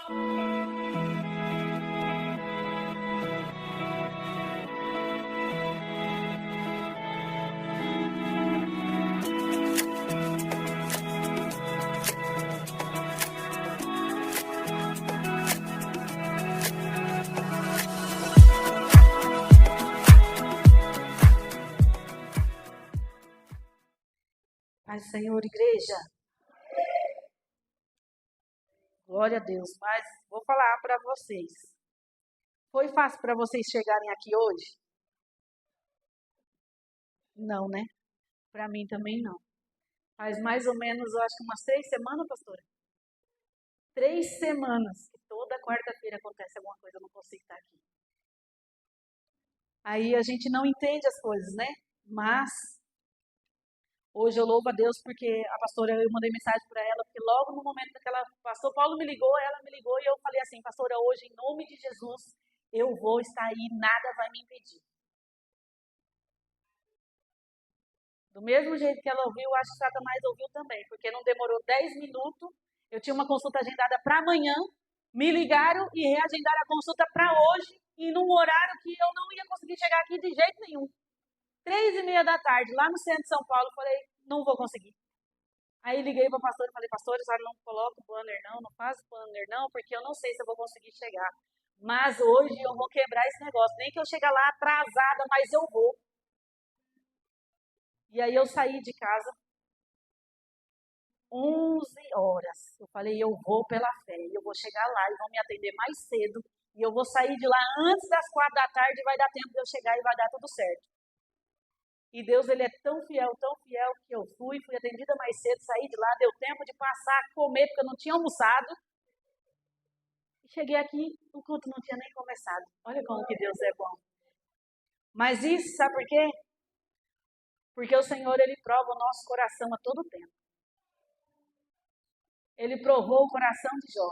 Paz do Senhor, igreja. Glória a Deus. Mas vou falar para vocês. Foi fácil para vocês chegarem aqui hoje? Não, né? Para mim também não. Faz mais ou menos, eu acho que umas 3 semanas, pastora? 3 semanas que toda quarta-feira acontece alguma coisa, eu não consigo estar aqui. Aí a gente não entende as coisas, né? Mas hoje eu louvo a Deus porque a pastora, eu mandei mensagem para ela, porque logo no momento que ela, pastor Paulo me ligou, ela me ligou e eu falei assim, pastora, hoje em nome de Jesus, eu vou estar aí, nada vai me impedir. Do mesmo jeito que ela ouviu, acho que Satanás ouviu também, porque não demorou 10 minutos, eu tinha uma consulta agendada para amanhã, me ligaram e reagendaram a consulta para hoje, e num horário que eu não ia conseguir chegar aqui de jeito nenhum. 3h30 da tarde, lá no centro de São Paulo, falei, não vou conseguir. Aí liguei para a pastora e falei, pastor, não coloca o banner não faz o banner não, porque eu não sei se eu vou conseguir chegar. Mas hoje eu vou quebrar esse negócio, nem que eu chegue lá atrasada, mas eu vou. E aí eu saí de casa 11 horas. Eu falei, eu vou pela fé, eu vou chegar lá e vão me atender mais cedo. E eu vou sair de lá antes das 4 da tarde e vai dar tempo de eu chegar e vai dar tudo certo. E Deus, Ele é tão fiel que eu fui atendida mais cedo, saí de lá, deu tempo de passar a comer, porque eu não tinha almoçado. E cheguei aqui, o culto não tinha nem começado. Olha como que Deus é bom. Mas isso, sabe por quê? Porque o Senhor, Ele prova o nosso coração a todo tempo. Ele provou o coração de Jó.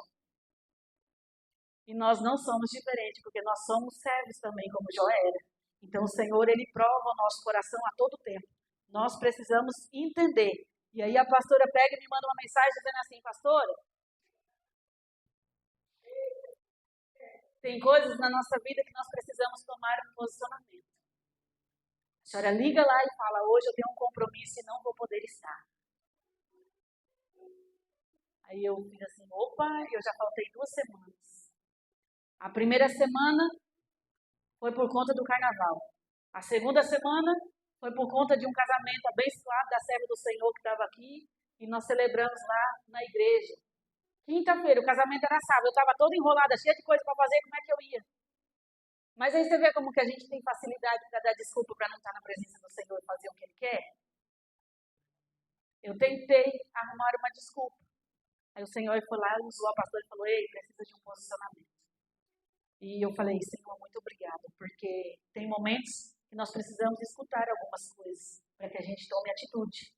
E nós não somos diferentes, porque nós somos servos também, como Jó era. Então o Senhor, Ele prova o nosso coração a todo tempo. Nós precisamos entender. E aí a pastora pega e me manda uma mensagem dizendo assim, pastora, tem coisas na nossa vida que nós precisamos tomar um posicionamento. A senhora liga lá e fala, hoje eu tenho um compromisso e não vou poder estar. Aí eu fiz assim, opa, eu já faltei 2 semanas. A primeira semana foi por conta do carnaval. A segunda semana foi por conta de um casamento abençoado da serva do Senhor que estava aqui e nós celebramos lá na igreja. Quinta-feira, o casamento era sábado, eu estava toda enrolada, cheia de coisa para fazer, como é que eu ia? Mas aí você vê como que a gente tem facilidade para dar desculpa para não estar na presença do Senhor e fazer o que Ele quer? Eu tentei arrumar uma desculpa. Aí o Senhor foi lá, usou a pastora e falou, ei, precisa de um posicionamento. E eu falei, Senhor, muito obrigada, porque tem momentos que nós precisamos escutar algumas coisas para que a gente tome atitude.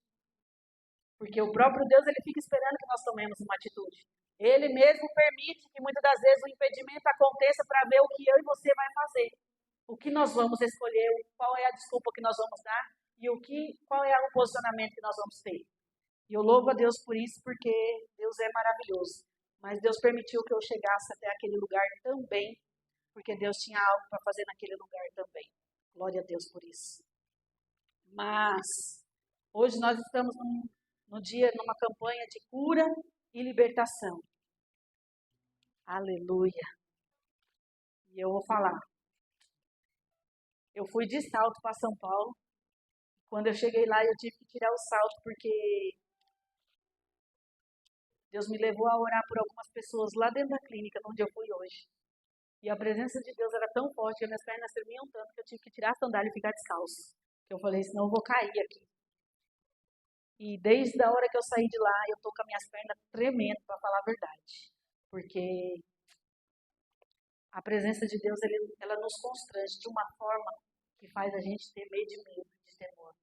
Porque o próprio Deus, Ele fica esperando que nós tomemos uma atitude. Ele mesmo permite que muitas das vezes o impedimento aconteça para ver o que eu e você vai fazer. O que nós vamos escolher, qual é a desculpa que nós vamos dar e qual é o posicionamento que nós vamos ter. E eu louvo a Deus por isso, porque Deus é maravilhoso. Mas Deus permitiu que eu chegasse até aquele lugar também, porque Deus tinha algo para fazer naquele lugar também. Glória a Deus por isso. Mas hoje nós estamos numa campanha de cura e libertação. Aleluia. E eu vou falar. Eu fui de salto para São Paulo. Quando eu cheguei lá, eu tive que tirar o salto, porque Deus me levou a orar por algumas pessoas lá dentro da clínica, onde eu fui hoje. E a presença de Deus era tão forte que minhas pernas tremiam tanto que eu tive que tirar a sandália e ficar descalço. Eu falei, senão eu vou cair aqui. E desde a hora que eu saí de lá, eu tô com as minhas pernas tremendo, para falar a verdade. Porque a presença de Deus, ela nos constrange de uma forma que faz a gente ter medo de temor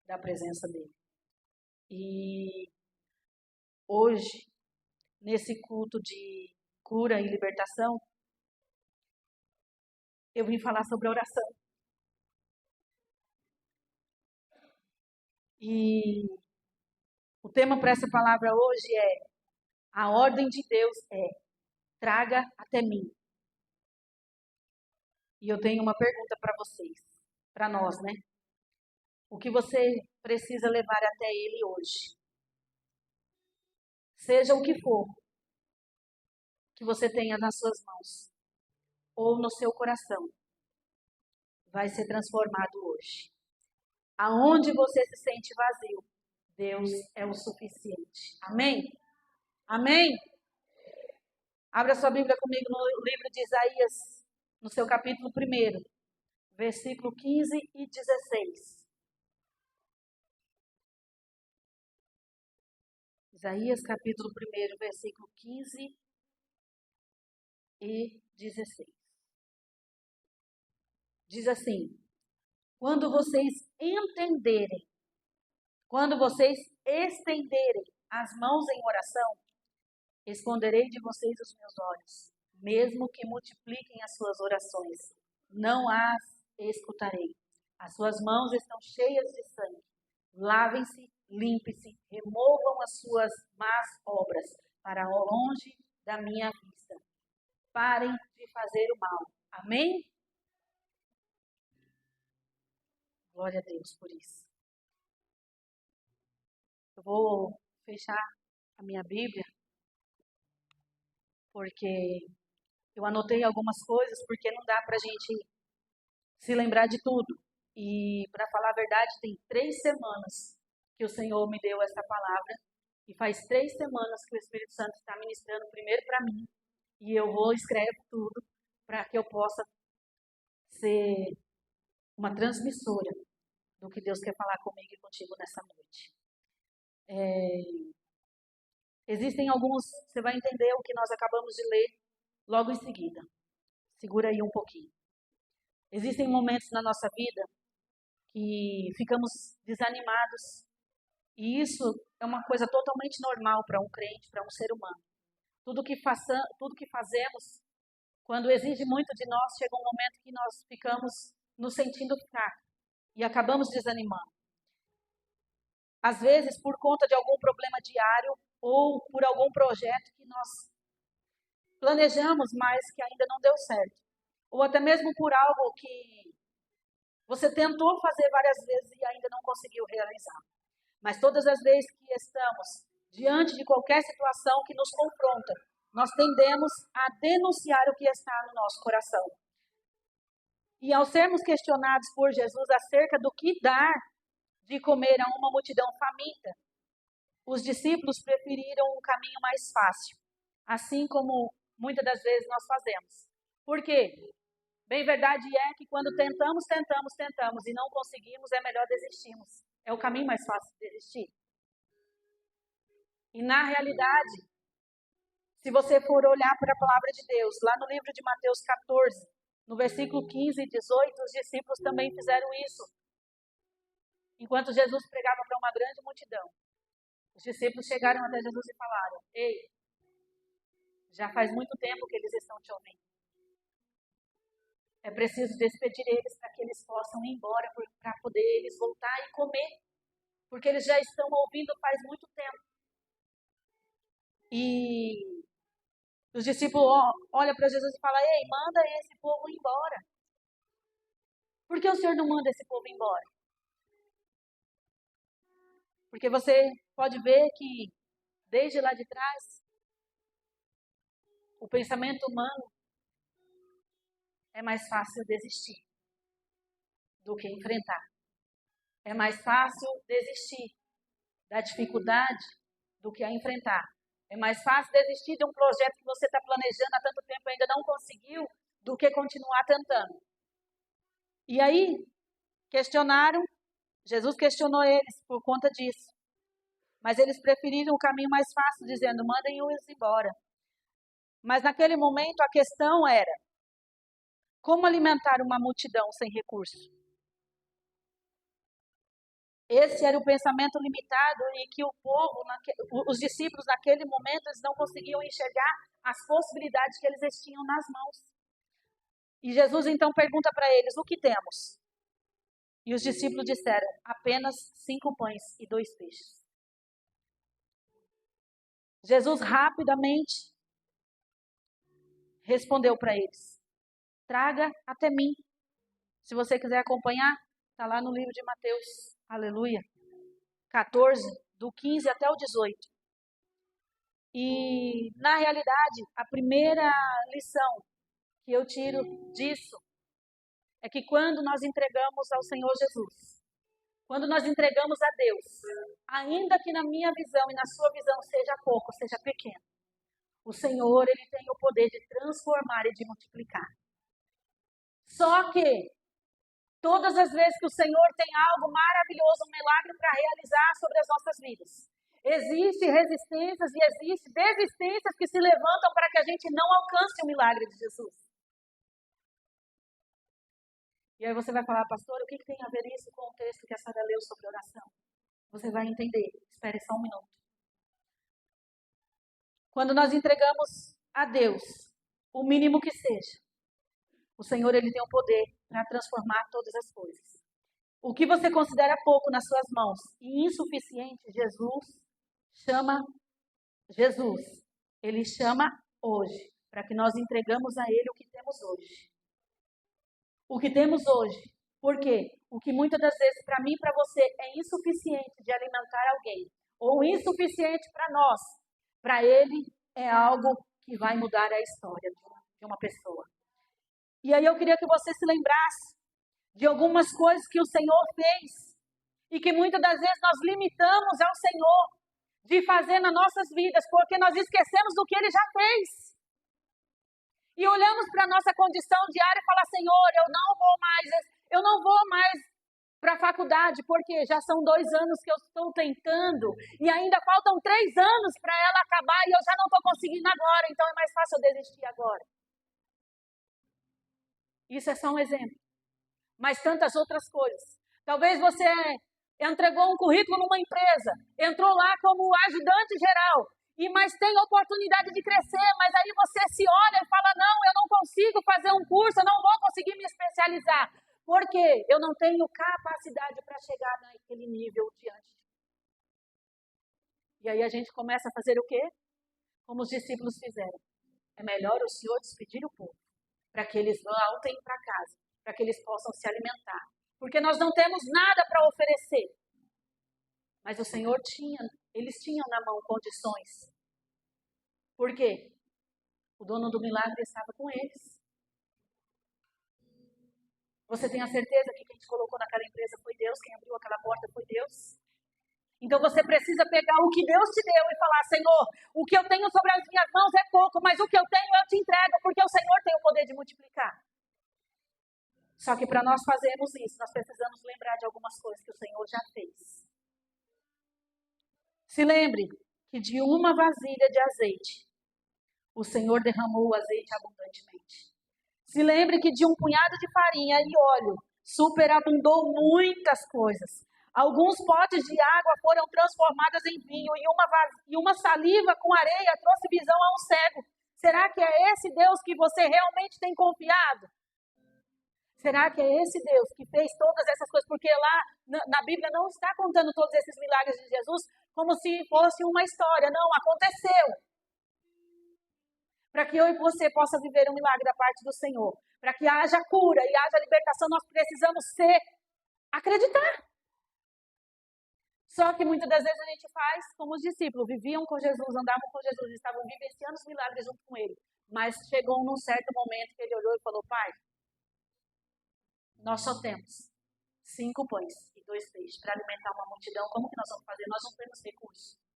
da presença dele. E hoje, nesse culto de cura e libertação, eu vim falar sobre oração. E o tema para essa palavra hoje é: a ordem de Deus é. traga até mim. E eu tenho uma pergunta para vocês, para nós, né? O que você precisa levar até Ele hoje? Seja o que for que você tenha nas suas mãos ou no seu coração, vai ser transformado hoje. Aonde você se sente vazio, Deus é o suficiente. Amém? Amém? Abra sua Bíblia comigo no livro de Isaías, no seu capítulo 1, versículo 15 e 16. Isaías capítulo 1, versículo 15 e 16. Diz assim: quando vocês entenderem, quando vocês estenderem as mãos em oração, esconderei de vocês os meus olhos, mesmo que multipliquem as suas orações, não as escutarei. As suas mãos estão cheias de sangue. Lavem-se, limpem-se, removam as suas más obras para longe da minha vista. Parem de fazer o mal. Amém? Glória a Deus por isso. Eu vou fechar a minha Bíblia, porque eu anotei algumas coisas, porque não dá para a gente se lembrar de tudo. E, para falar a verdade, tem 3 semanas que o Senhor me deu essa palavra. E faz 3 semanas que o Espírito Santo está ministrando primeiro para mim. E eu vou escrever tudo para que eu possa ser uma transmissora do que Deus quer falar comigo e contigo nessa noite. Existem alguns, você vai entender o que nós acabamos de ler logo em seguida. Segura aí um pouquinho. Existem momentos na nossa vida que ficamos desanimados. E isso é uma coisa totalmente normal para um crente, para um ser humano. Tudo que fazemos, quando exige muito de nós, chega um momento que nós ficamos nos sentindo fracos e acabamos desanimando. Às vezes, por conta de algum problema diário ou por algum projeto que nós planejamos, mas que ainda não deu certo. Ou até mesmo por algo que você tentou fazer várias vezes e ainda não conseguiu realizar. Mas todas as vezes que estamos diante de qualquer situação que nos confronta, nós tendemos a denunciar o que está no nosso coração. E ao sermos questionados por Jesus acerca do que dar de comer a uma multidão faminta, os discípulos preferiram um caminho mais fácil, assim como muitas das vezes nós fazemos. Por quê? Bem, verdade é que quando tentamos e não conseguimos, é melhor desistirmos. É o caminho mais fácil de desistir. E na realidade, se você for olhar para a palavra de Deus, lá no livro de Mateus 14, no versículo 15 e 18, os discípulos também fizeram isso. Enquanto Jesus pregava para uma grande multidão, os discípulos chegaram até Jesus e falaram: ei, já faz muito tempo que eles estão te ouvindo. É preciso despedir eles para que eles possam ir embora, para poder eles voltar e comer. Porque eles já estão ouvindo faz muito tempo. E os discípulos olham para Jesus e falam: ei, manda esse povo embora. Por que o Senhor não manda esse povo embora? Porque você pode ver que, desde lá de trás, o pensamento humano é mais fácil desistir do que enfrentar. É mais fácil desistir da dificuldade do que a enfrentar. É mais fácil desistir de um projeto que você está planejando há tanto tempo e ainda não conseguiu, do que continuar tentando. E aí, Jesus questionou eles por conta disso. Mas eles preferiram o caminho mais fácil, dizendo: mandem-os embora. Mas naquele momento a questão era: como alimentar uma multidão sem recursos? Esse era o pensamento limitado e que o povo, os discípulos naquele momento, eles não conseguiam enxergar as possibilidades que eles tinham nas mãos. E Jesus então pergunta para eles: o que temos? E os discípulos disseram: apenas 5 pães e 2 peixes. Jesus rapidamente respondeu para eles: traga até mim. Se você quiser acompanhar, está lá no livro de Mateus, aleluia, 14, do 15 até o 18. E, na realidade, a primeira lição que eu tiro disso é que quando nós entregamos ao Senhor Jesus, quando nós entregamos a Deus, ainda que na minha visão e na sua visão seja pouco, seja pequeno, o Senhor, Ele tem o poder de transformar e de multiplicar. Só que, todas as vezes que o Senhor tem algo maravilhoso, um milagre para realizar sobre as nossas vidas, existem resistências e existem desistências que se levantam para que a gente não alcance o milagre de Jesus. E aí você vai falar: pastor, o que tem a ver isso com o texto que a senhora leu sobre oração? Você vai entender. Espere só um minuto. Quando nós entregamos a Deus, o mínimo que seja, o Senhor, Ele tem o poder para transformar todas as coisas. O que você considera pouco nas suas mãos e insuficiente, Ele chama hoje, para que nós entregamos a Ele o que temos hoje. O que temos hoje. Por quê? O que muitas das vezes para mim e para você é insuficiente de alimentar alguém, ou insuficiente para nós, para Ele é algo que vai mudar a história de uma pessoa. E aí eu queria que você se lembrasse de algumas coisas que o Senhor fez e que muitas das vezes nós limitamos ao Senhor de fazer nas nossas vidas, porque nós esquecemos do que Ele já fez. E olhamos para a nossa condição diária e falamos: Senhor, eu não vou mais para a faculdade, porque já são 2 anos que eu estou tentando e ainda faltam 3 anos para ela acabar e eu já não estou conseguindo agora, então é mais fácil eu desistir agora. Isso é só um exemplo. Mas tantas outras coisas. Talvez você entregou um currículo numa empresa, entrou lá como ajudante geral, mas tem oportunidade de crescer, mas aí você se olha e fala: não, eu não consigo fazer um curso, eu não vou conseguir me especializar. Por quê? Eu não tenho capacidade para chegar naquele nível diante. E aí a gente começa a fazer o quê? Como os discípulos fizeram. É melhor o Senhor despedir o povo, para que eles voltem para casa, para que eles possam se alimentar. Porque nós não temos nada para oferecer. Mas o Senhor eles tinham na mão condições. Por quê? O dono do milagre estava com eles. Você tem a certeza que quem te colocou naquela empresa foi Deus, quem abriu aquela porta foi Deus? Então você precisa pegar o que Deus te deu e falar: Senhor, o que eu tenho sobre as minhas mãos é pouco, mas o que eu tenho eu te entrego, porque o Senhor tem o poder de multiplicar. Só que para nós fazermos isso, nós precisamos lembrar de algumas coisas que o Senhor já fez. Se lembre que de uma vasilha de azeite, o Senhor derramou o azeite abundantemente. Se lembre que de um punhado de farinha e óleo, superabundou muitas coisas. Alguns potes de água foram transformados em vinho e uma saliva com areia trouxe visão a um cego. Será que é esse Deus que você realmente tem confiado? Será que é esse Deus que fez todas essas coisas? Porque lá na Bíblia não está contando todos esses milagres de Jesus como se fosse uma história. Não, aconteceu. Para que eu e você possa viver um milagre da parte do Senhor. Para que haja cura e haja libertação, nós precisamos acreditar. Só que muitas das vezes a gente faz como os discípulos. Viviam com Jesus, andavam com Jesus, estavam vivenciando os milagres junto com Ele. Mas chegou num certo momento que Ele olhou e falou: Pai, nós só temos 5 pães e 2 peixes para alimentar uma multidão. Como que nós vamos fazer? Nós não temos recurso.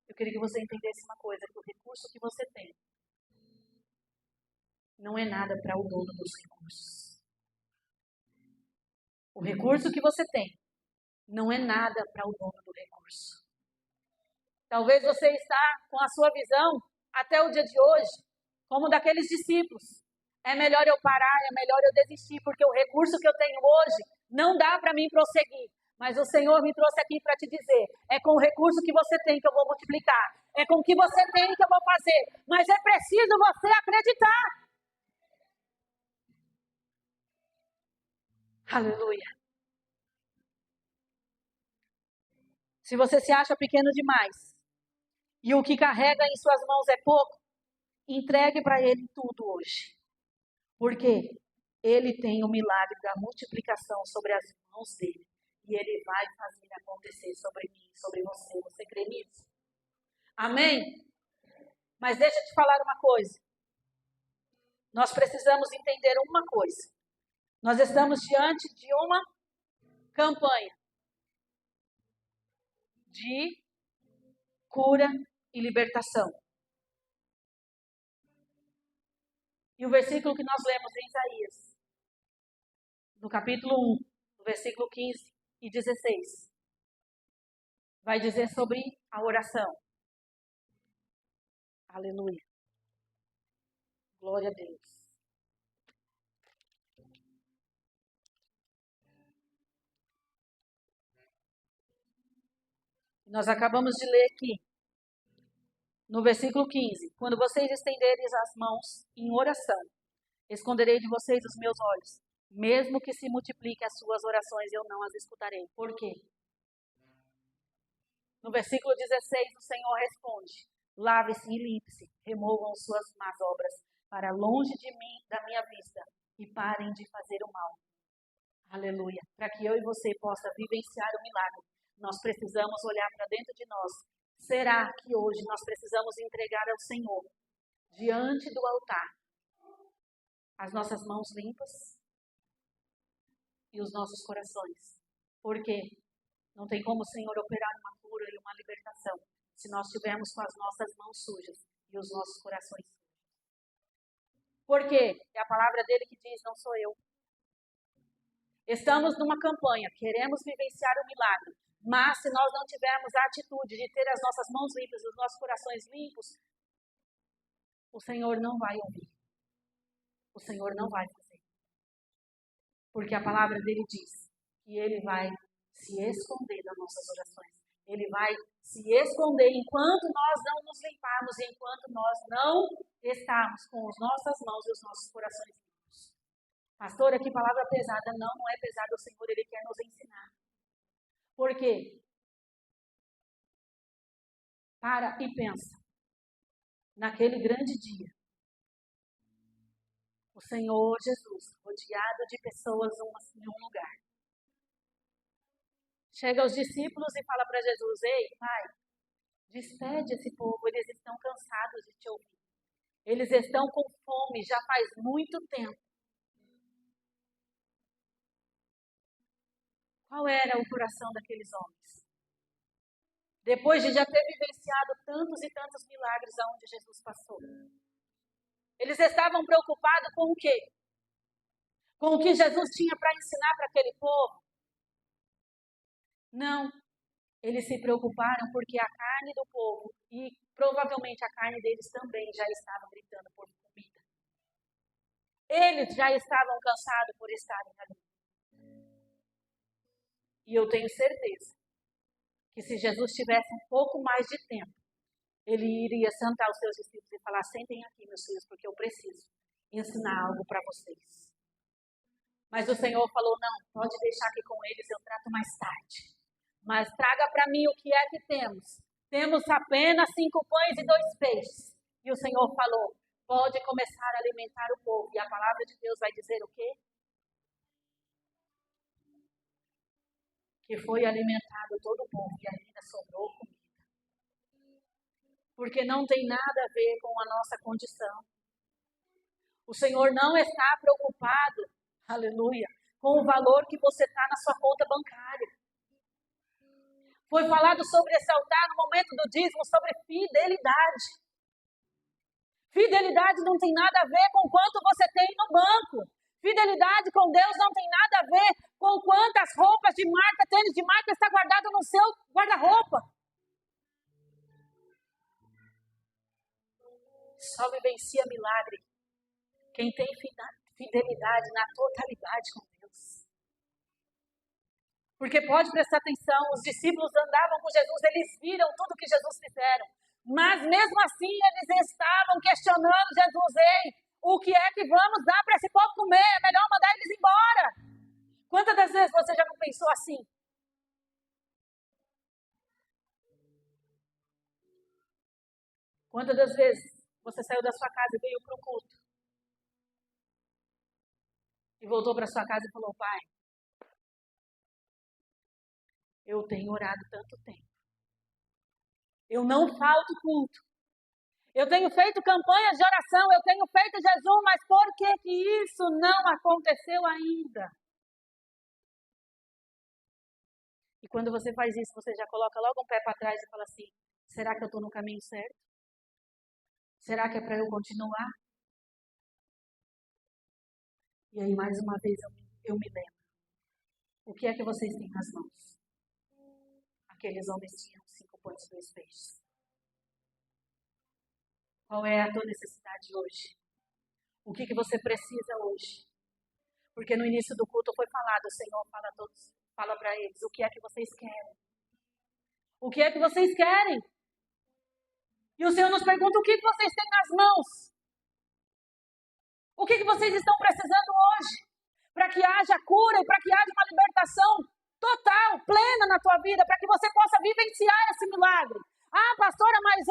Eu queria que você entendesse uma coisa, que o recurso que você tem não é nada para o dono dos recursos. O recurso que você tem não é nada para o dono do recurso. Talvez você está com a sua visão até o dia de hoje, como daqueles discípulos. É melhor eu parar, é melhor eu desistir, porque o recurso que eu tenho hoje não dá para mim prosseguir. Mas o Senhor me trouxe aqui para te dizer, é com o recurso que você tem que eu vou multiplicar. É com o que você tem que eu vou fazer. Mas é preciso você acreditar. Aleluia. Se você se acha pequeno demais, e o que carrega em suas mãos é pouco, entregue para ele tudo hoje. Porque ele tem o milagre da multiplicação sobre as mãos dele. E ele vai fazer acontecer sobre mim, sobre você. Você crê nisso? Amém? Mas deixa eu te falar uma coisa. Nós precisamos entender uma coisa. Nós estamos diante de uma campanha de cura e libertação. E o versículo que nós lemos em Isaías, no capítulo 1, no versículo 15 e 16, vai dizer sobre a oração. Aleluia. Glória a Deus. Nós acabamos de ler aqui, no versículo 15. Quando vocês estenderem as mãos em oração, esconderei de vocês os meus olhos. Mesmo que se multipliquem as suas orações, eu não as escutarei. Por quê? No versículo 16, o Senhor responde: lave-se e limpe-se, removam suas más obras para longe de mim, da minha vista, e parem de fazer o mal. Aleluia. Para que eu e você possa vivenciar o milagre, nós precisamos olhar para dentro de nós. Será que hoje nós precisamos entregar ao Senhor, diante do altar, as nossas mãos limpas e os nossos corações? Porque não tem como o Senhor operar uma cura e uma libertação se nós estivermos com as nossas mãos sujas e os nossos corações sujos. Porque é a palavra dele que diz, não sou eu. Estamos numa campanha, queremos vivenciar o milagre, mas se nós não tivermos a atitude de ter as nossas mãos limpas, os nossos corações limpos, o Senhor não vai ouvir. O Senhor não vai fazer. Porque a palavra dele diz que ele vai se esconder das nossas orações. Ele vai se esconder enquanto nós não nos limparmos, enquanto nós não estarmos com as nossas mãos e os nossos corações limpos. Pastora, que palavra pesada. Não, não é pesada. O Senhor, ele quer nos ensinar. Por quê? Para e pensa. Naquele grande dia, o Senhor Jesus, rodeado de pessoas em um lugar, chega aos discípulos e fala para Jesus: ei, Pai, despede esse povo, eles estão cansados de te ouvir. Eles estão com fome já faz muito tempo. Qual era o coração daqueles homens? Depois de já ter vivenciado tantos e tantos milagres aonde Jesus passou. Eles estavam preocupados com o quê? Com o que Jesus tinha para ensinar para aquele povo? Não. Eles se preocuparam porque a carne do povo e provavelmente a carne deles também já estava gritando por comida. Eles já estavam cansados por estarem ali. E eu tenho certeza que se Jesus tivesse um pouco mais de tempo, ele iria sentar os seus discípulos e falar: sentem aqui, meus filhos, porque eu preciso ensinar algo para vocês. Mas o Senhor falou: não, pode deixar aqui com eles, eu trato mais tarde. Mas traga para mim o que é que temos. Temos apenas 5 pães e 2 peixes. E o Senhor falou: pode começar a alimentar o povo. E a palavra de Deus vai dizer o quê? Que foi alimentado todo o povo e ainda sobrou comida. Porque não tem nada a ver com a nossa condição. O Senhor não está preocupado, aleluia, com o valor que você está na sua conta bancária. Foi falado sobre esse altar no momento do dízimo, sobre fidelidade. Fidelidade não tem nada a ver com quanto você tem no banco. Fidelidade com Deus não tem nada a ver com quantas roupas de marca, tênis de marca está guardado no seu guarda-roupa. Só vivencia milagre quem tem fidelidade na totalidade com Deus. Porque pode prestar atenção, os discípulos andavam com Jesus, eles viram tudo que Jesus fizeram. Mas mesmo assim eles estavam questionando Jesus: ei, o que é que vamos dar para esse povo comer? É melhor mandar eles embora. Quantas das vezes você já não pensou assim? Quantas das vezes você saiu da sua casa e veio para o culto? E voltou para sua casa e falou, pai, eu tenho orado tanto tempo. Eu não falto culto. Eu tenho feito campanhas de oração, eu tenho feito jejum, mas por que que isso não aconteceu ainda? E quando você faz isso, você já coloca logo um pé para trás e fala assim, será que eu estou no caminho certo? Será que é para eu continuar? E aí, mais uma vez, eu me lembro. O que é que vocês têm nas mãos? Aqueles homens tinham 5 pães e 2 peixes. Qual é a tua necessidade hoje? O que você precisa hoje? Porque no início do culto foi falado, o Senhor fala a todos, fala para eles, o que é que vocês querem? O que é que vocês querem? E o Senhor nos pergunta, o que vocês têm nas mãos? O que vocês estão precisando hoje? Para que haja cura e para que haja uma libertação total, plena na tua vida, para que você possa vivenciar esse milagre. Ah, pastora, mas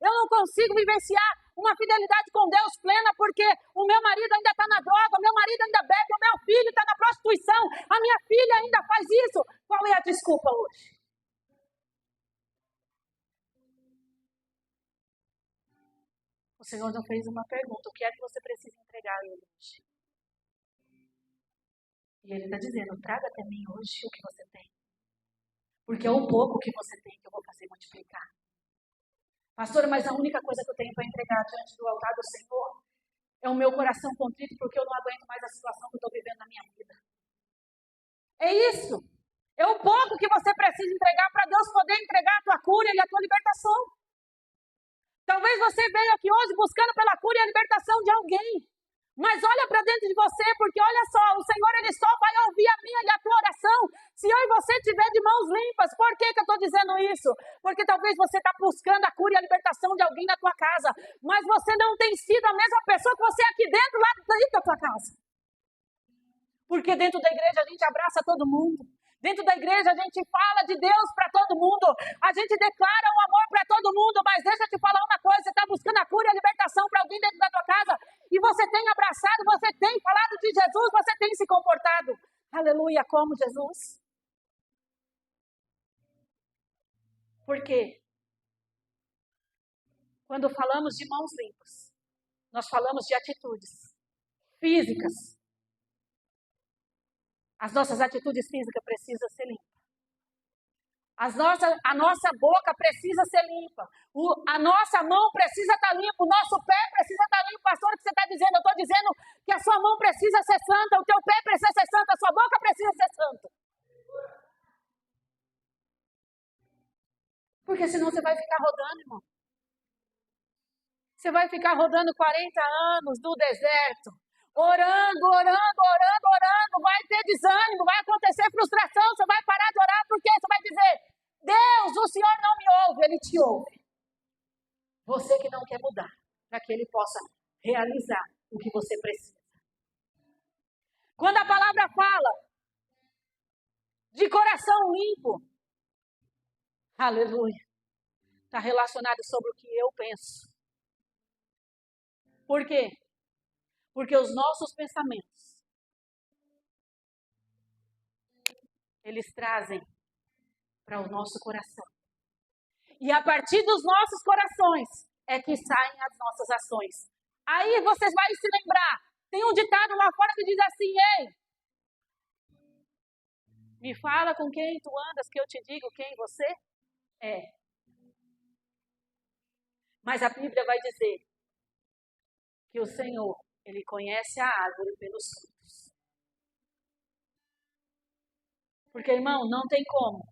eu não consigo vivenciar uma fidelidade com Deus plena porque o meu marido ainda está na droga, o meu marido ainda bebe, o meu filho está na prostituição, a minha filha ainda faz isso. Qual é a desculpa hoje? O Senhor não fez uma pergunta, o que é que você precisa entregar a Ele hoje? E Ele está dizendo, traga até mim hoje o que você tem. Porque é o pouco que você tem que eu vou fazer multiplicar. Pastora, mas a única coisa que eu tenho para entregar diante do altar do Senhor é o meu coração contrito, porque eu não aguento mais a situação que eu estou vivendo na minha vida. É isso. É o pouco que você precisa entregar para Deus poder entregar a tua cura e a tua libertação. Talvez você veio aqui hoje buscando pela cura e a libertação de alguém. Mas olha para dentro de você, porque olha só, o Senhor ele só vai ouvir a minha e a tua oração se eu e você estiver de mãos limpas. Por que eu estou dizendo isso? Porque talvez você está buscando a cura e a libertação de alguém na tua casa, mas você não tem sido a mesma pessoa que você é aqui dentro, lá dentro da tua casa. Porque dentro da igreja a gente abraça todo mundo. Dentro da igreja a gente fala de Deus para todo mundo. A gente declara o amor para todo mundo. Mas deixa eu te falar uma coisa. Você está buscando a cura e a libertação para alguém dentro da tua casa. E você tem abraçado, você tem falado de Jesus, você tem se comportado. Aleluia, como Jesus. Por quê? Quando falamos de mãos limpas, nós falamos de atitudes físicas. As nossas atitudes físicas precisam ser limpas. A nossa boca precisa ser limpa. A nossa mão precisa estar limpa. O nosso pé precisa estar limpo. Pastor, o que você está dizendo? Eu estou dizendo que a sua mão precisa ser santa, o teu pé precisa ser santo, a sua boca precisa ser santa. Porque senão você vai ficar rodando, irmão. Você vai ficar rodando 40 anos no deserto. Orando, vai ter desânimo, vai acontecer frustração, você vai parar de orar, porque você vai dizer, Deus, o Senhor não me ouve, Ele te ouve. Você que não quer mudar, para que Ele possa realizar o que você precisa. Quando a palavra fala de coração limpo, aleluia, está relacionado sobre o que eu penso. Por quê? Porque os nossos pensamentos, eles trazem para o nosso coração. E a partir dos nossos corações é que saem as nossas ações. Aí vocês vão se lembrar. Tem um ditado lá fora que diz assim, ei, me fala com quem tu andas que eu te digo quem você é. Mas a Bíblia vai dizer que o Senhor, Ele conhece a árvore pelos frutos. Porque, irmão, não tem como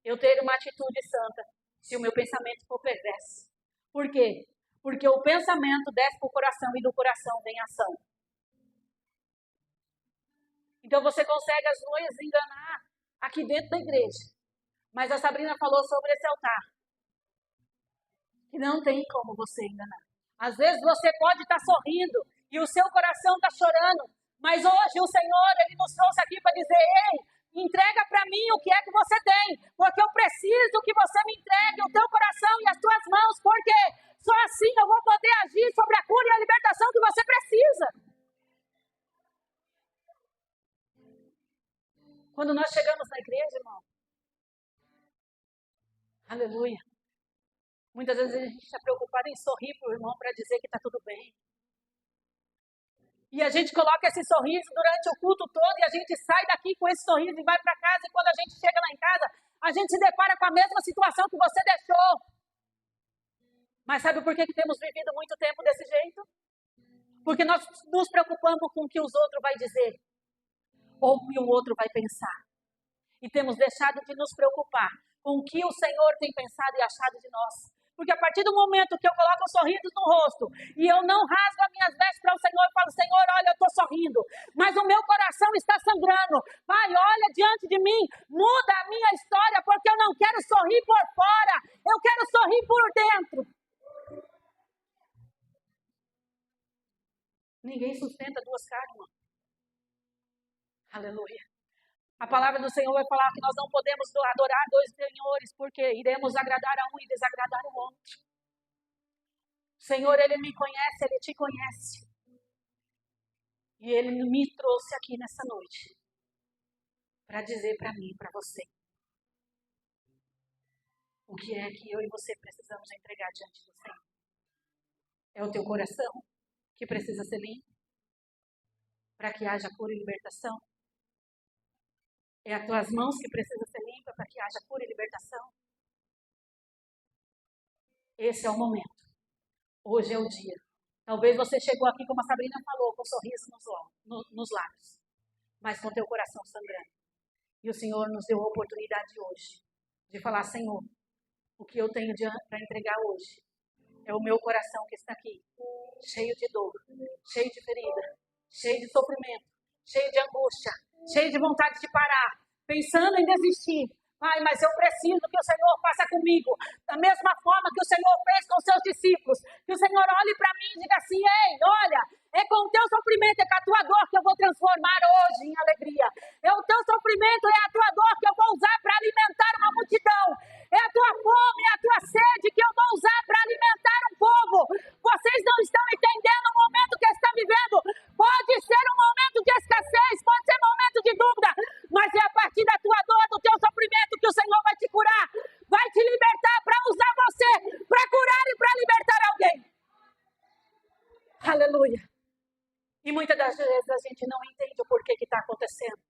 eu ter uma atitude santa se o meu pensamento for perverso. Por quê? Porque o pensamento desce para o coração e do coração vem ação. Então você consegue às vezes enganar aqui dentro da igreja. Mas a Sabrina falou sobre esse altar. Que não tem como você enganar. Às vezes você pode estar sorrindo e o seu coração está chorando. Mas hoje o Senhor, Ele nos trouxe aqui para dizer, ei, Entrega para mim o que é que você tem, porque eu preciso que você me entregue o teu coração e as tuas mãos, porque só assim eu vou poder agir sobre a cura e a libertação que você precisa. Quando nós chegamos na igreja, irmão, aleluia, muitas vezes a gente está preocupado em sorrir para o irmão para dizer que está tudo bem. E a gente coloca esse sorriso durante o culto todo e a gente sai daqui com esse sorriso e vai para casa. E quando a gente chega lá em casa, a gente se depara com a mesma situação que você deixou. Mas sabe por que temos vivido muito tempo desse jeito? Porque nós nos preocupamos com o que os outros vão dizer ou o que o outro vai pensar. E temos deixado de nos preocupar com o que o Senhor tem pensado e achado de nós. Porque a partir do momento que eu coloco um sorriso no rosto e eu não rasgo as minhas vestes para o Senhor e falo, Senhor, olha, eu estou sorrindo, mas o meu coração está sangrando. Pai, olha diante de mim, muda a minha história, porque eu não quero sorrir por fora, eu quero sorrir por dentro. Ninguém sustenta duas carnes, irmão. Aleluia. A palavra do Senhor vai falar que nós não podemos adorar dois senhores, porque iremos agradar a um e desagradar o outro. O Senhor, Ele me conhece, Ele te conhece. E Ele me trouxe aqui nessa noite para dizer para mim, para você, o que é que eu e você precisamos entregar diante do Senhor. É o teu coração que precisa ser limpo para que haja cura e libertação. É as tuas mãos que precisam ser limpas para que haja cura e libertação. Esse é o momento. Hoje é o dia. Talvez você chegou aqui, como a Sabrina falou, com um sorriso nos lábios, mas com teu coração sangrando. E o Senhor nos deu a oportunidade hoje de falar, Senhor, o que eu tenho para entregar hoje é o meu coração que está aqui, cheio de dor, cheio de ferida, cheio de sofrimento, cheio de angústia, cheio de vontade de parar, pensando em desistir. Pai, mas eu preciso que o Senhor faça comigo da mesma forma que o Senhor fez com os seus discípulos. Que o Senhor olhe para mim e diga assim, ei, olha, é com o teu sofrimento, é com a tua dor que eu vou transformar hoje em alegria. É o teu sofrimento, é a tua dor que eu vou usar para alimentar uma multidão. É a tua fome, é a tua sede que eu vou usar para alimentar um povo. Vocês não estão entendendo o momento que estão vivendo. Pode ser um momento de escassez, pode ser um momento de dúvida, mas é a partir da tua dor, do teu sofrimento que o Senhor vai te curar, vai te libertar para usar você, para curar e para libertar alguém. Aleluia. E muitas das vezes a gente não entende o porquê que está acontecendo.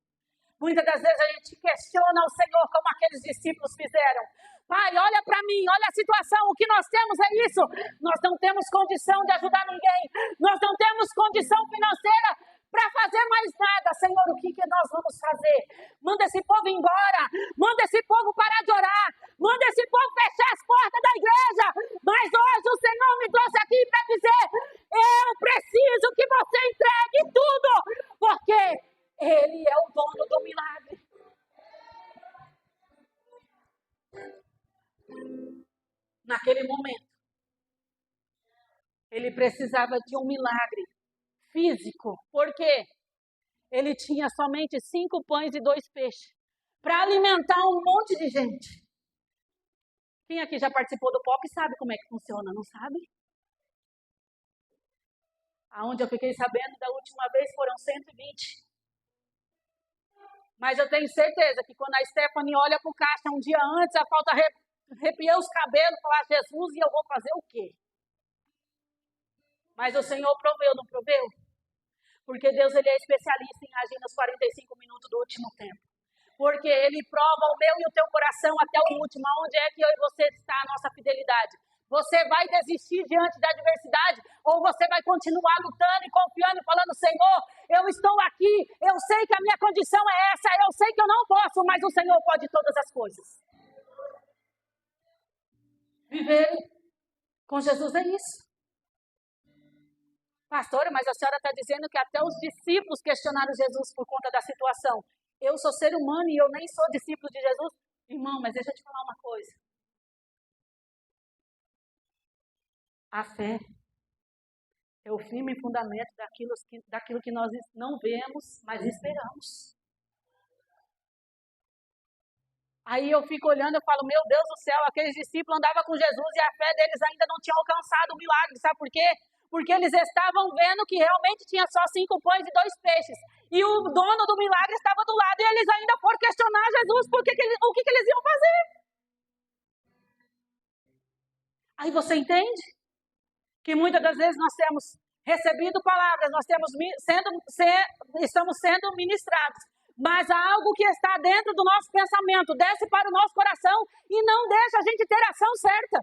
Muitas das vezes a gente questiona o Senhor como aqueles discípulos fizeram. Pai, olha para mim, olha a situação, o que nós temos é isso. Nós não temos condição de ajudar ninguém. Nós não temos condição financeira para fazer mais nada. Senhor, o que nós vamos fazer? Manda esse povo embora. Manda esse povo parar de orar. Manda esse povo fechar as portas da igreja. Mas hoje o Senhor me trouxe aqui para dizer, eu preciso que você entregue tudo. Porque Ele é o dono do milagre. Naquele momento, ele precisava de um milagre físico. Por quê? Ele tinha somente 5 pães e 2 peixes para alimentar um monte de gente. Quem aqui já participou do POP sabe como é que funciona, não sabe? Aonde eu fiquei sabendo da última vez foram 120. Mas eu tenho certeza que quando a Stephanie olha para o caixa um dia antes, a falta arrepiar os cabelos e falar, Jesus, e eu vou fazer o quê? Mas o Senhor proveu, não proveu? Porque Deus, Ele é especialista em agir nos 45 minutos do último tempo. Porque Ele prova o meu e o teu coração até o último. Onde é que eu e você está a nossa fidelidade? Você vai desistir diante da adversidade? Ou você vai continuar lutando e confiando e falando, Senhor, eu estou aqui, eu sei que a minha condição é essa, eu sei que eu não posso, mas o Senhor pode todas as coisas. Viver com Jesus é isso. Pastora, mas a senhora está dizendo que até os discípulos questionaram Jesus por conta da situação. Eu sou ser humano e eu nem sou discípulo de Jesus. Irmão, mas deixa eu te falar uma coisa. A fé é o firme fundamento daquilo que nós não vemos, mas esperamos. Aí eu fico olhando e falo, meu Deus do céu, aqueles discípulos andavam com Jesus e a fé deles ainda não tinha alcançado o milagre. Sabe por quê? Porque eles estavam vendo que realmente tinha só 5 pães e 2 peixes. E o dono do milagre estava do lado e eles ainda foram questionar Jesus o que eles iam fazer. Aí você entende que muitas das vezes nós temos recebido palavras, nós estamos sendo ministrados, mas há algo que está dentro do nosso pensamento, desce para o nosso coração e não deixa a gente ter a ação certa.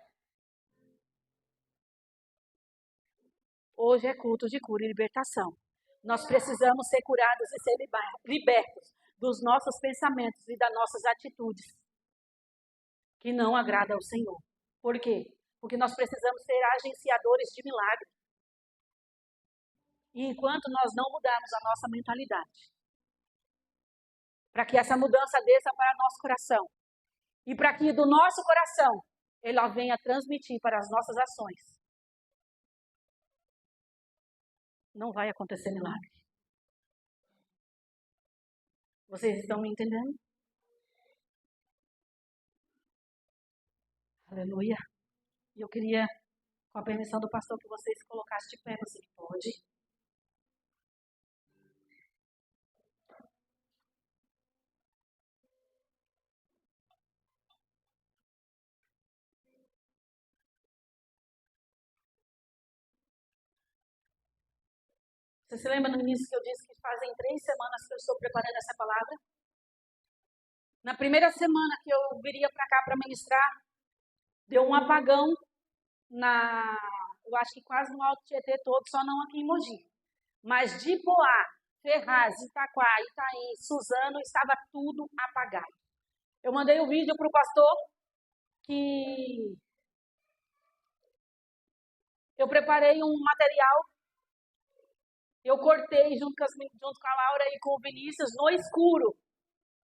Hoje é culto de cura e libertação. Nós precisamos ser curados e ser libertos dos nossos pensamentos e das nossas atitudes que não agradam ao Senhor. Por quê? Porque nós precisamos ser agenciadores de milagre. E enquanto nós não mudarmos a nossa mentalidade, para que essa mudança desça para o nosso coração, e para que do nosso coração ela venha transmitir para as nossas ações, não vai acontecer milagre. Vocês estão me entendendo? Aleluia. E eu queria, com a permissão do pastor, que vocês colocassem de pé, você pode. Você se lembra no início que eu disse que fazem 3 semanas que eu estou preparando essa palavra? Na primeira semana que eu viria para cá para ministrar, deu um apagão eu acho que quase no Alto Tietê todo, só não aqui em Mogi. Mas de Poá, Ferraz, Itaquá, Itaim, Suzano, estava tudo apagado. Eu mandei um vídeo para o pastor que eu preparei um material, eu cortei junto com a Laura e com o Vinícius no escuro,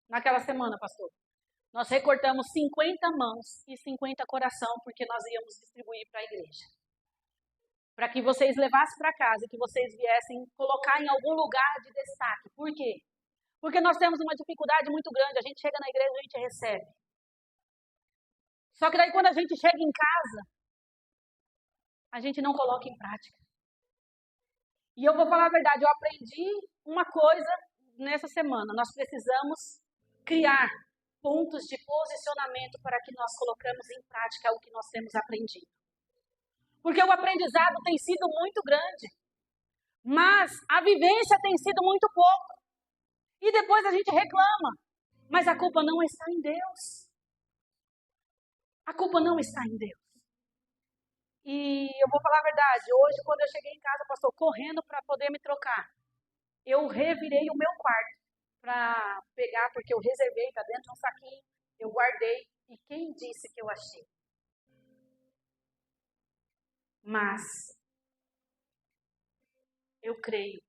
naquela semana, pastor. Nós recortamos 50 mãos e 50 coração, porque nós íamos distribuir para a igreja. Para que vocês levassem para casa, que vocês viessem colocar em algum lugar de destaque. Por quê? Porque nós temos uma dificuldade muito grande. A gente chega na igreja, a gente recebe. Só que daí quando a gente chega em casa, a gente não coloca em prática. E eu vou falar a verdade, eu aprendi uma coisa nessa semana. Nós precisamos criar pontos de posicionamento para que nós colocamos em prática o que nós temos aprendido. Porque o aprendizado tem sido muito grande, mas a vivência tem sido muito pouco. E depois a gente reclama, mas a culpa não está em Deus. A culpa não está em Deus. E eu vou falar a verdade, hoje quando eu cheguei em casa, pastor, correndo para poder me trocar, eu revirei o meu quarto para pegar, porque eu reservei, está dentro de um saquinho, eu guardei, e quem disse que eu achei? Mas eu creio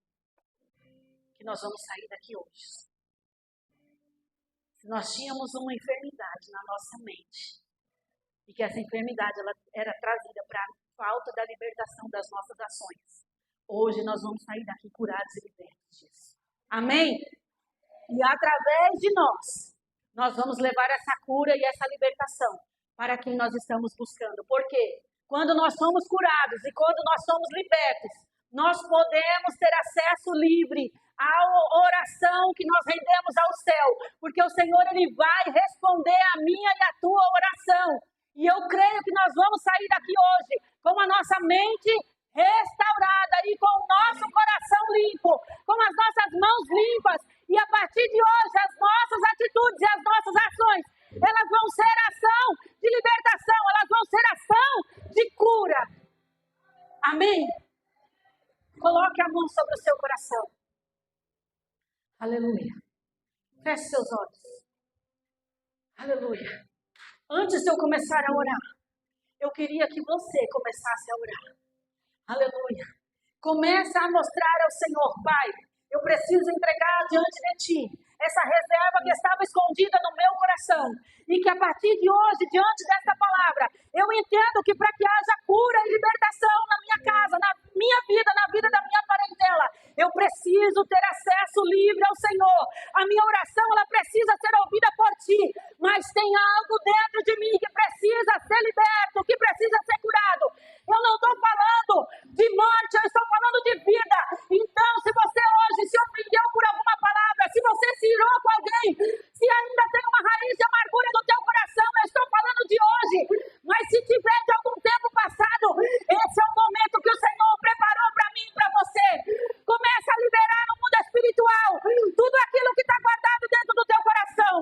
que nós vamos sair daqui hoje. Se nós tínhamos uma enfermidade na nossa mente, e que essa enfermidade ela era trazida para a falta da libertação das nossas ações, hoje nós vamos sair daqui curados e libertos disso. Amém? E através de nós vamos levar essa cura e essa libertação para quem nós estamos buscando. Por quê? Quando nós somos curados e quando nós somos libertos, nós podemos ter acesso livre à oração que nós rendemos ao céu, porque o Senhor ele vai responder a minha e a tua oração. E eu creio que nós vamos sair daqui hoje com a nossa mente restaurada e com o nosso coração limpo, com as nossas mãos limpas. E a partir de hoje, as nossas atitudes e as nossas ações, elas vão ser ação de libertação, elas vão ser ação de cura. Amém? Coloque a mão sobre o seu coração. Aleluia. Feche seus olhos. Aleluia. Antes de eu começar a orar, eu queria que você começasse a orar. Aleluia. Comece a mostrar ao Senhor, Pai, eu preciso entregar diante de Ti essa reserva que estava escondida no meu coração. E que a partir de hoje, diante desta palavra, eu entendo que para que haja cura e libertação na minha casa, na minha vida, na vida da minha parentela, Eu preciso ter acesso livre ao Senhor. A minha oração, ela precisa ser ouvida por ti. Mas tem algo dentro de mim que precisa ser liberto, que precisa ser curado. Eu não estou falando de morte, eu estou falando de vida. Então, se você hoje se ofendeu por alguma palavra, se você se irou com alguém, se ainda tem uma raiz de amargura no teu coração, eu estou falando de hoje. Mas se tiver de algum tempo passado, esse é o momento que o Senhor preparou para mim e para você. Começa a liberar no mundo espiritual tudo aquilo que está guardado dentro do teu coração.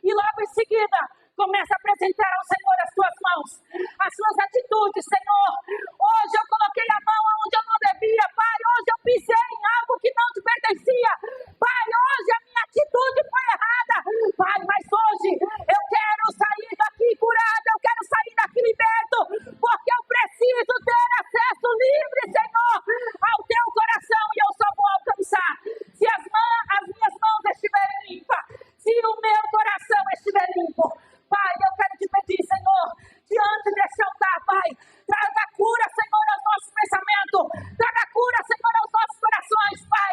E logo em seguida, começa a apresentar ao Senhor as tuas mãos, as suas atitudes. Senhor, hoje eu coloquei a mão onde eu não devia. Pai, hoje eu pisei em algo que não te pertencia. Pai, hoje a minha atitude foi errada. Pai, mas hoje eu quero sair daqui curado, eu quero sair daqui liberto, porque eu preciso ter acesso livre, Senhor, ao teu coração, e eu só vou alcançar se as minhas mãos estiverem limpas, se o meu coração estiver limpo. Pai, eu quero te pedir, Senhor, diante desse altar, Pai, traga cura, Senhor, aos nossos pensamentos, traga cura, Senhor, aos nossos corações, Pai.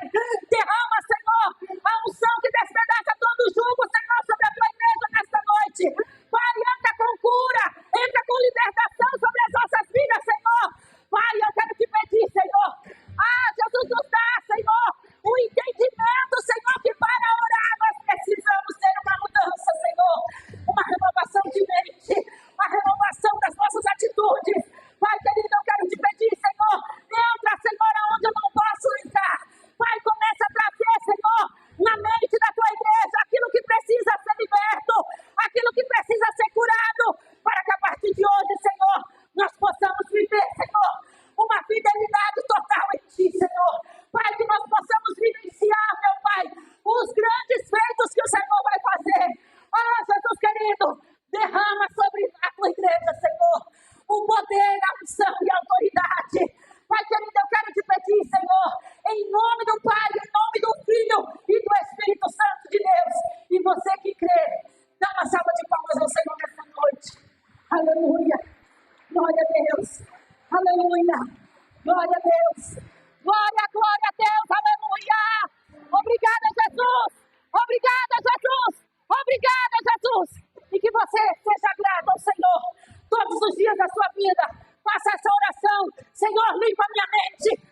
Derrama, Senhor, a unção que despedaça todo o jugo, Senhor, sobre a tua igreja nesta noite. Pai, entra com cura, entra com libertação sobre as nossas vidas, Senhor. Pai, eu quero te pedir, Senhor, Jesus nos dá, Senhor, o entendimento, Senhor, que para orar nós precisamos ter uma mudança, Senhor, uma renovação de mente, uma renovação das nossas atitudes. Pai querido, eu quero te pedir, Senhor, entra, Senhor, aonde eu não posso entrar. Pai, começa a trazer, Senhor, na mente da tua igreja aquilo que precisa ser liberto, aquilo que precisa ser curado, para que a partir de hoje, Senhor, nós possamos viver, Senhor, uma fidelidade total em ti, Senhor. Pai, que nós possamos vivenciar, meu Pai, os grandes feitos que o Senhor vai fazer. Jesus querido, derrama sobre a tua igreja, Senhor, o poder, a unção e a autoridade. Pai querido, eu quero te pedir, Senhor, em nome do Pai, em nome do Filho e do Espírito Santo de Deus. E você que crê, dá uma salva de palmas ao Senhor nesta noite. Aleluia. Glória a Deus. Aleluia. Glória a Deus. Glória, glória a Deus. Aleluia. Obrigada, Jesus. Obrigada, Jesus. Obrigada, Jesus. E que você seja grato ao Senhor todos os dias da sua vida. Faça essa oração. Senhor, limpa minha mente.